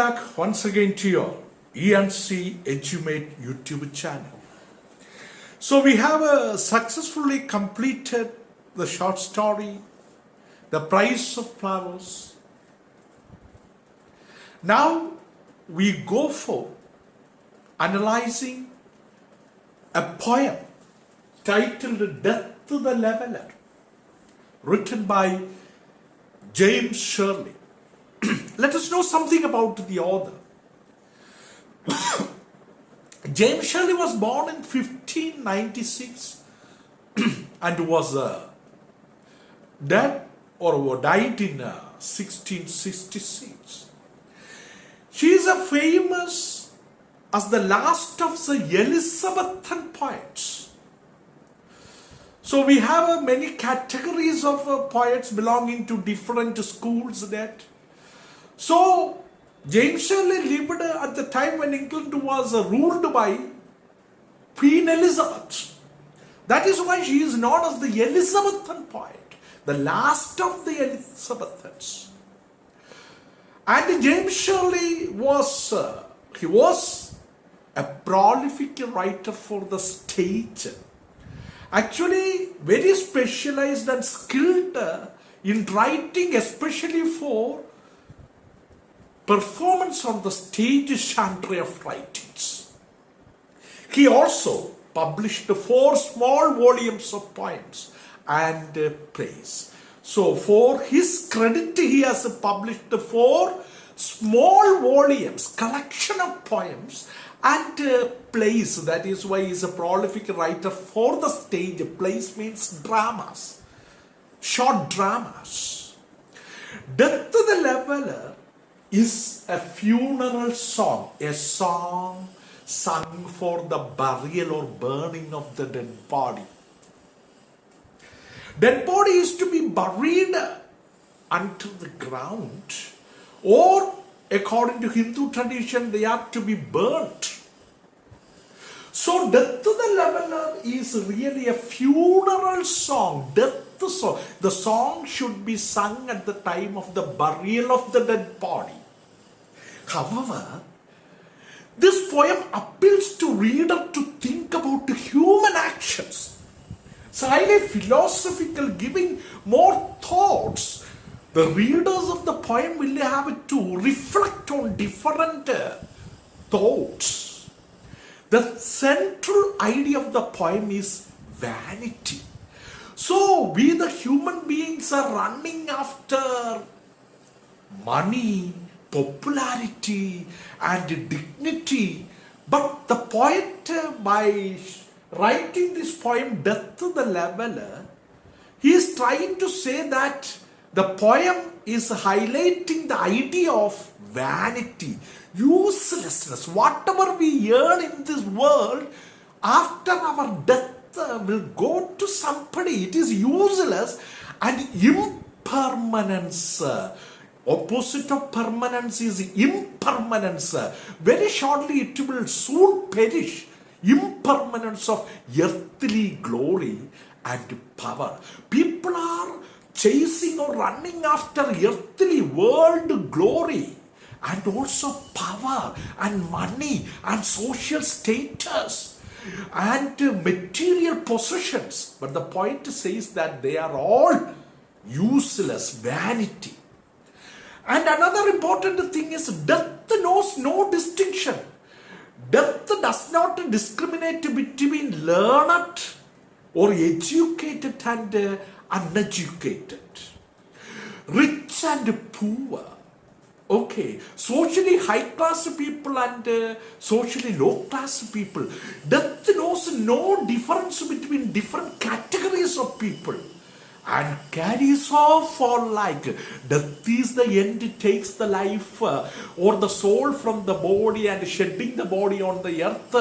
back once again to your ENC Edumate YouTube channel. So we have successfully completed the short story, The Price of Flowers. Now we go for analyzing a poem titled Death to the Leveler, written by James Shirley. Let us know something about the author. James Shirley was born in 1596 and was dead or died in 1666. She is famous as the last of the Elizabethan poets. So we have many categories of poets belonging to different schools that. So James Shirley lived at the time when England was ruled by Queen Elizabeth. That is why she is known as the Elizabethan poet, the last of the Elizabethans. And James Shirley was a prolific writer for the stage. Actually, very specialized and skilled in writing, especially for performance on the stage genre of writings. He also published 4 small volumes of poems and plays. So for his credit, he has published 4 small volumes, collection of poems and plays. That is why he is a prolific writer for the stage. Plays means dramas, short dramas. Death to the Leveler is a funeral song, a song sung for the burial or burning of the dead body. Dead body is to be buried under the ground, or according to Hindu tradition, they are to be burnt. So Death to the Leveler is really a funeral song, death song. The song should be sung at the time of the burial of the dead body. However, this poem appeals to reader to think about human actions. It's highly philosophical, giving more thoughts. The readers of the poem will have to reflect on different thoughts. The central idea of the poem is vanity. So we the human beings are running after money, popularity and dignity. But the poet, by writing this poem Death to the Leveler, he is trying to say that the poem is highlighting the idea of vanity, uselessness. Whatever we earn in this world, after our death will go to somebody. It is useless and impermanence. Opposite of permanence is impermanence. Very shortly it will soon perish. Impermanence of earthly glory and power. People are chasing or running after earthly world glory and also power and money and social status and material possessions. But the point says that they are all useless, vanity. And another important thing is death knows no distinction. Death does not discriminate between learned or educated and uneducated, rich and poor. Okay, socially high class people and socially low class people. Death knows no difference between different categories of people and carries off all like. Death is the end, it takes the life or the soul from the body and shedding the body on the earth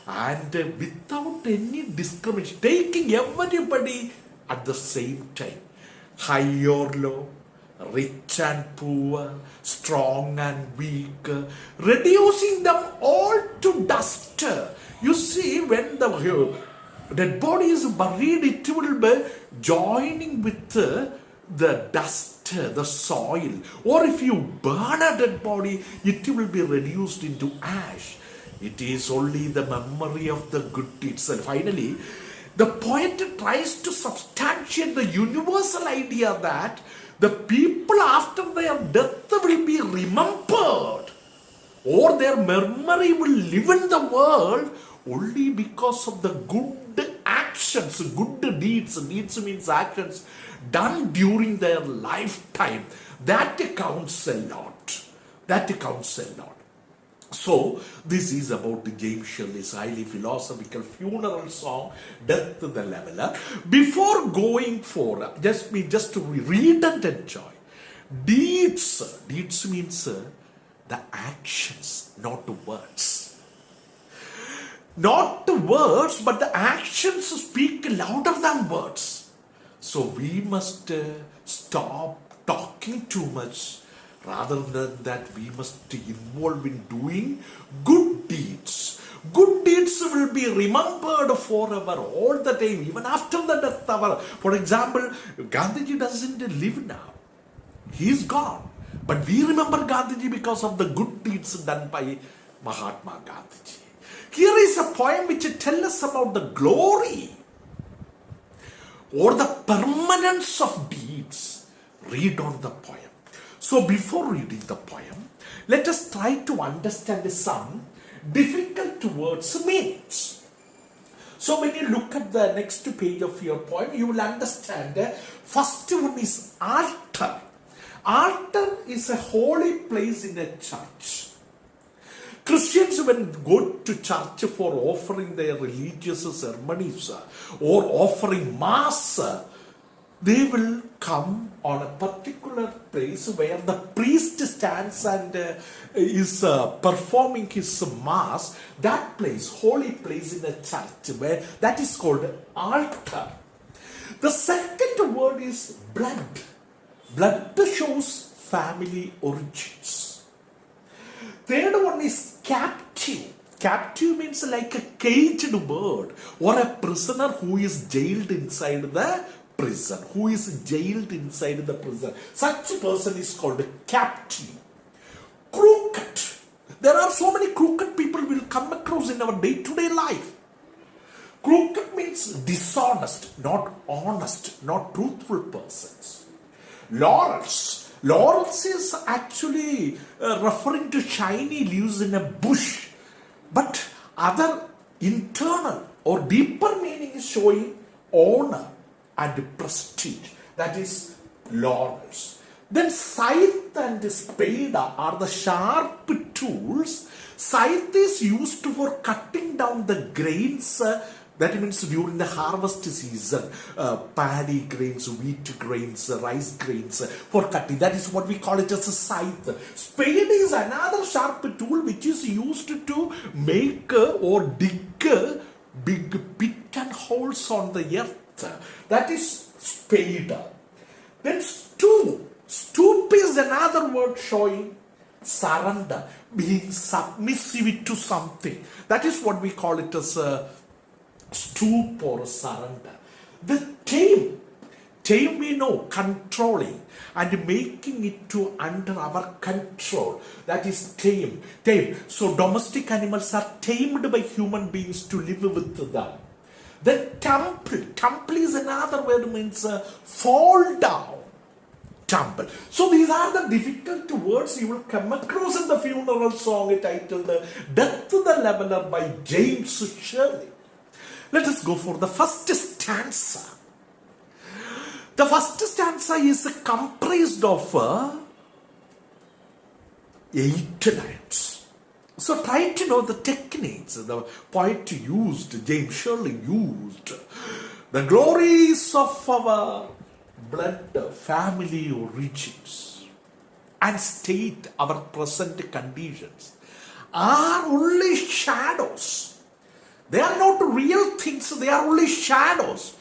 and without any discrimination, taking everybody at the same time, high or low, rich and poor, strong and weak, reducing them all to dust. You see, when the dead body is buried, it will be joining with the dust, the soil, or if you burn a dead body, it will be reduced into ash. It is only the memory of the good deeds. And finally, the poet tries to substantiate the universal idea that the people after their death will be remembered, or their memory will live in the world only because of the good actions, good deeds. Deeds means actions done during their lifetime. That counts a lot. That counts a lot. So, this is about James Shirley's highly philosophical funeral song, Death the Leveler. Before going for, just to read and enjoy. Deeds means the actions, not the words. Not the words, but the actions speak louder than words. So we must stop talking too much. Rather than that, we must involve in doing good deeds. Good deeds will be remembered forever, all the time, even after the death hour. For example, Gandhiji doesn't live now. He's gone. But we remember Gandhiji because of the good deeds done by Mahatma Gandhiji. Here is a poem which tells us about the glory or the permanence of deeds. Read on the poem. So before reading the poem, let us try to understand some difficult words meanings. So when you look at the next page of your poem, you will understand first one is altar. Altar is a holy place in a church. Christians, when go to church for offering their religious ceremonies or offering mass, they will come on a particular place where the priest stands and is performing his mass. That place, holy place in a church, where that is called altar. The second word is blood. Blood shows family origins. Third one is captive. Captive means like a caged bird or a prisoner who is jailed inside the prison. Who is jailed inside the prison. Such a person is called a captive. Crooked. There are so many crooked people we will come across in our day-to-day life. Crooked means dishonest, not honest, not truthful persons. Laurels. Laurels is actually referring to shiny leaves in a bush. But other internal or deeper meaning is showing honor and prestige. That is laurels. Then scythe and spade are the sharp tools. Scythe is used for cutting down the grains. That means during the harvest season, paddy grains, wheat grains, rice grains for cutting. That is what we call it as a scythe. Spade is another sharp tool which is used to make or dig big pit and holes on the earth. That is spade. Then stoop. Stoop is another word showing surrender, being submissive to something. That is what we call it as a stoop or surrender. The tame. Tame we know, controlling and making it to under our control. That is tame. Tame. So domestic animals are tamed by human beings to live with them. Then tumble. Tumble is another word, means fall down. Tumble. So these are the difficult words you will come across in the funeral song titled Death the Leveler by James Shirley. Let us go for the first stanza. The first stanza is comprised of 8 lines. So try to know the techniques the poet used, James Shirley used. The glories of our blood, family origins, and state our present conditions are only shadows. They are not real things, they are only shadows.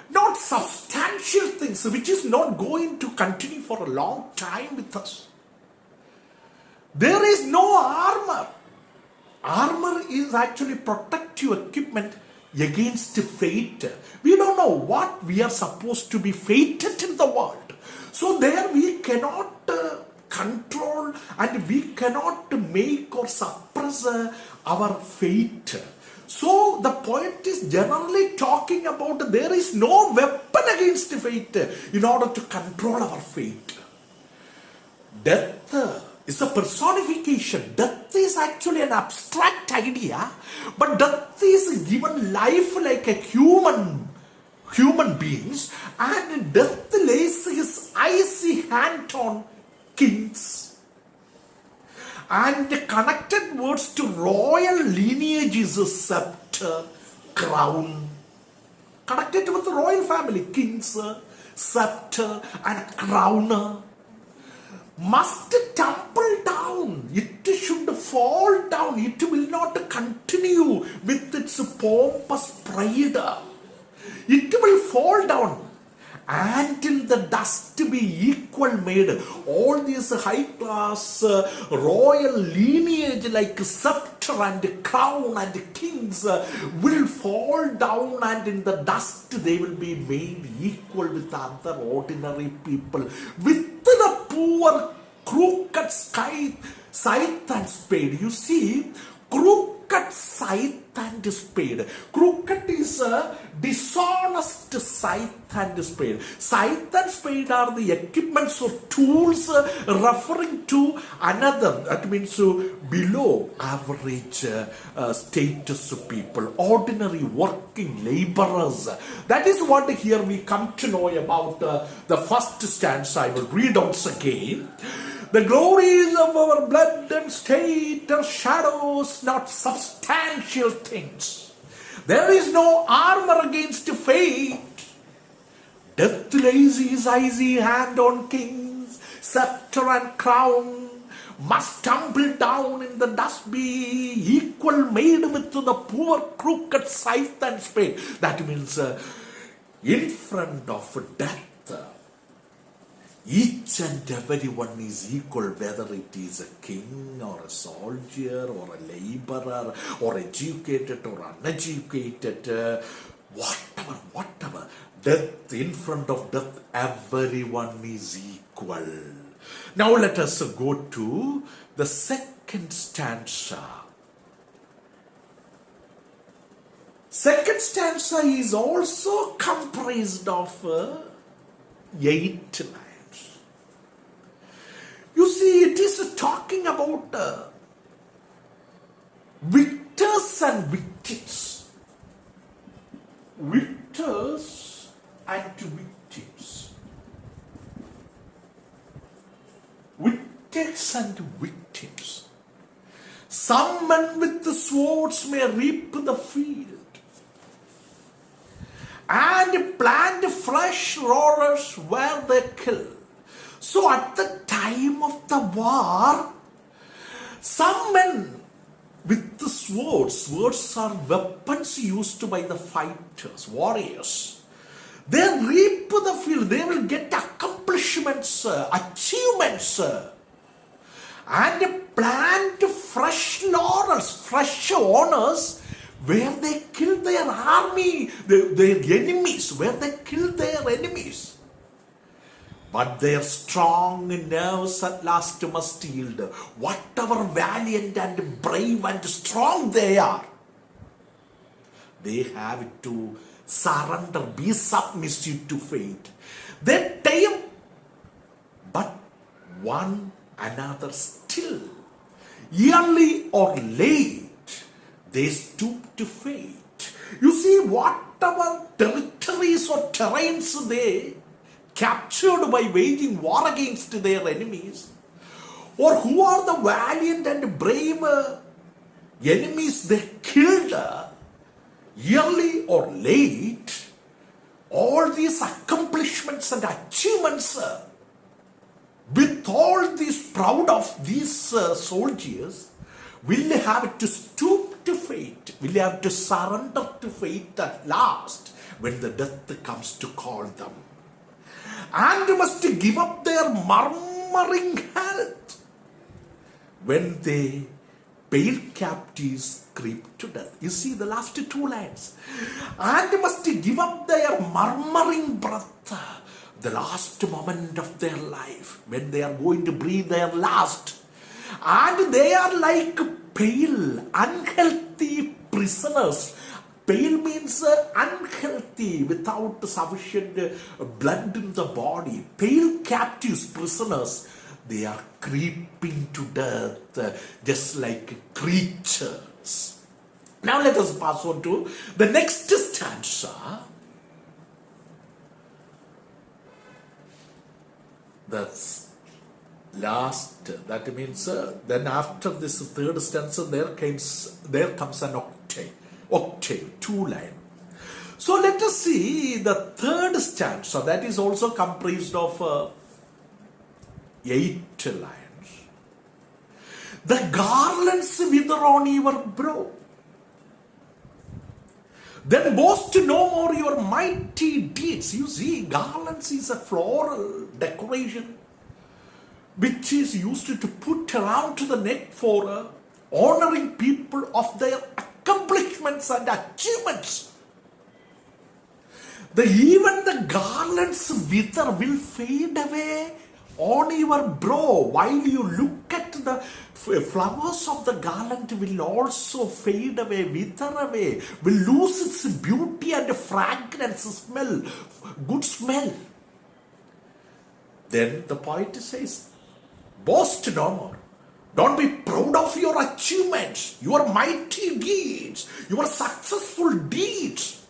Not substantial things which is not going to continue for a long time with us. There is no armor. Armor is actually protective equipment against fate. We don't know what we are supposed to be fated in the world. So there we cannot control and we cannot make or suppress our fate. So the poet is generally talking about there is no weapon against fate in order to control our fate. Death is a personification. Death is actually an abstract idea, but death is given life like a human beings, and death lays his icy hand on kings. And the connected words to royal lineage is a scepter, crown. Connected with the royal family, kings, scepter, and crown. Must tumble down. It should fall down. It will not continue with its pompous pride. It will fall down, and in the dust be equal made. All these high class royal lineage like scepter and crown and kings will fall down, and in the dust they will be made equal with other ordinary people, with the poor crooked scythe and spade. You see, crooked scythe and spade. Crooked is a dishonest scythe and spade. Scythe and spade are the equipments or tools referring to another, that means below average status people, ordinary working laborers. That is what here we come to know about the first stanza. I will read once again. The glories of our blood and state are shadows, not substantial things. There is no armor against fate. Death lays his icy hand on kings, scepter and crown. Must tumble down in the dust, be equal made with the poor crooked scythe and spade. That means in front of death, each and everyone is equal, whether it is a king or a soldier or a laborer or educated or uneducated, whatever. Death, in front of death, everyone is equal. Now let us go to the second stanza. Second stanza is also comprised of 8 lines. You see, it is talking about victors and victims. Victors and victims. Victors and victims. Some men with the swords may reap the field and plant fresh roarers where they kill. So at the time of the war, some men with the swords are weapons used by the fighters, warriors. They reap the field, they will get accomplishments, achievements, and plant fresh laurels, fresh honors, where they kill their army, their enemies, where they kill their enemies. But their strong nerves at last must yield. Whatever valiant and brave and strong they are, they have to surrender, be submissive to fate. They tame, but one another still. Early or late, they stoop to fate. You see, whatever territories or terrains they captured by waging war against their enemies, or who are the valiant and brave enemies they killed, early or late, all these accomplishments and achievements, with all these proud of these soldiers, will have to stoop to fate, will have to surrender to fate at last when the death comes to call them, and must give up their murmuring health when they pale captives creep to death. You see the last 2 lines. And must give up their murmuring breath, the last moment of their life, when they are going to breathe their last. And they are like pale, unhealthy prisoners. Pale means unhealthy, without sufficient blood in the body. Pale captives, prisoners. They are creeping to death just like creatures. Now let us pass on to the next stanza. That's last. That means then after this third stanza there comes an octave, 2 lines. So let us see the third stanza, that is also comprised of 8 lines. The garlands wither on your brow. Then boast no more your mighty deeds. You see, garlands is a floral decoration which is used to put around to the neck for honoring people of their accomplishments and achievements. Even the garlands wither, will fade away on your brow. While you look at the flowers of the garland, will also fade away, wither away, will lose its beauty and fragrance, smell, good smell. Then the poet says, boast no more. Don't be proud of your achievements, your mighty deeds, your successful deeds.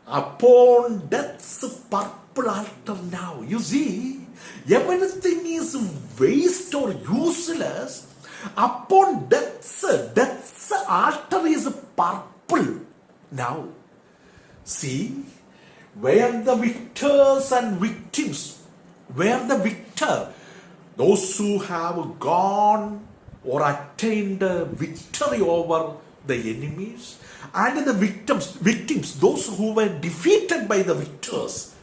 Upon death's purple altar now. You see, everything is waste or useless. Upon death's altar is purple now. See, where the victors and victims, where the victor, those who have gone or attained victory over the enemies, and the victims, those who were defeated by the victors,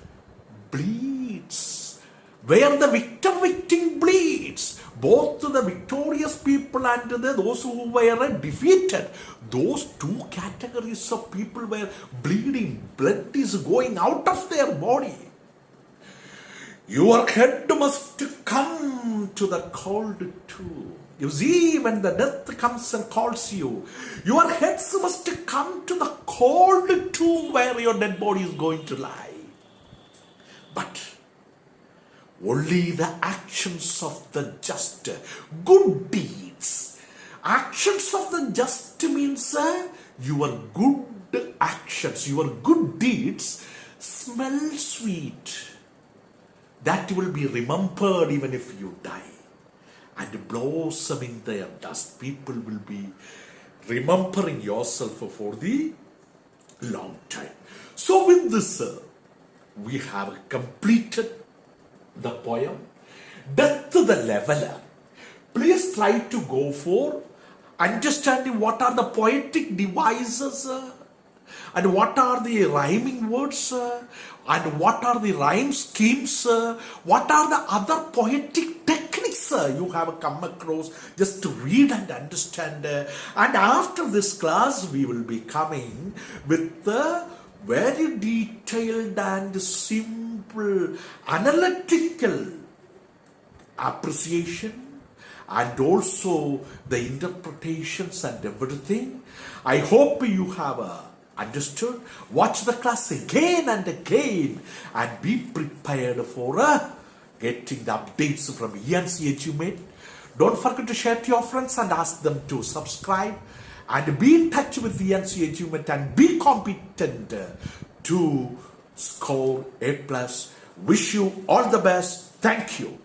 bleeds. Where the victim bleeds, both the victorious people and those who were defeated, those 2 categories of people were bleeding. Blood is going out of their body. Your head must come to the cold tomb. You see, when the death comes and calls you, your heads must come to the cold tomb where your dead body is going to lie. But only the actions of the just, good deeds. Actions of the just means your good actions, your good deeds smell sweet. That will be remembered even if you die. And blossoming their dust, people will be remembering yourself for the long time. So with this, we have completed the poem Death the Leveler. Please try to go for understanding what are the poetic devices and what are the rhyming words and what are the rhyme schemes, what are the other poetic techniques you have come across, just to read and understand. And after this class, we will be coming with the very detailed and simple analytical appreciation and also the interpretations and everything. I hope you have understood. Watch the class again and again and be prepared for getting the updates from ENC Achievement. Don't forget to share to your friends and ask them to subscribe and be in touch with ENC Achievement and be competent to score A+. Wish you all the best. Thank you.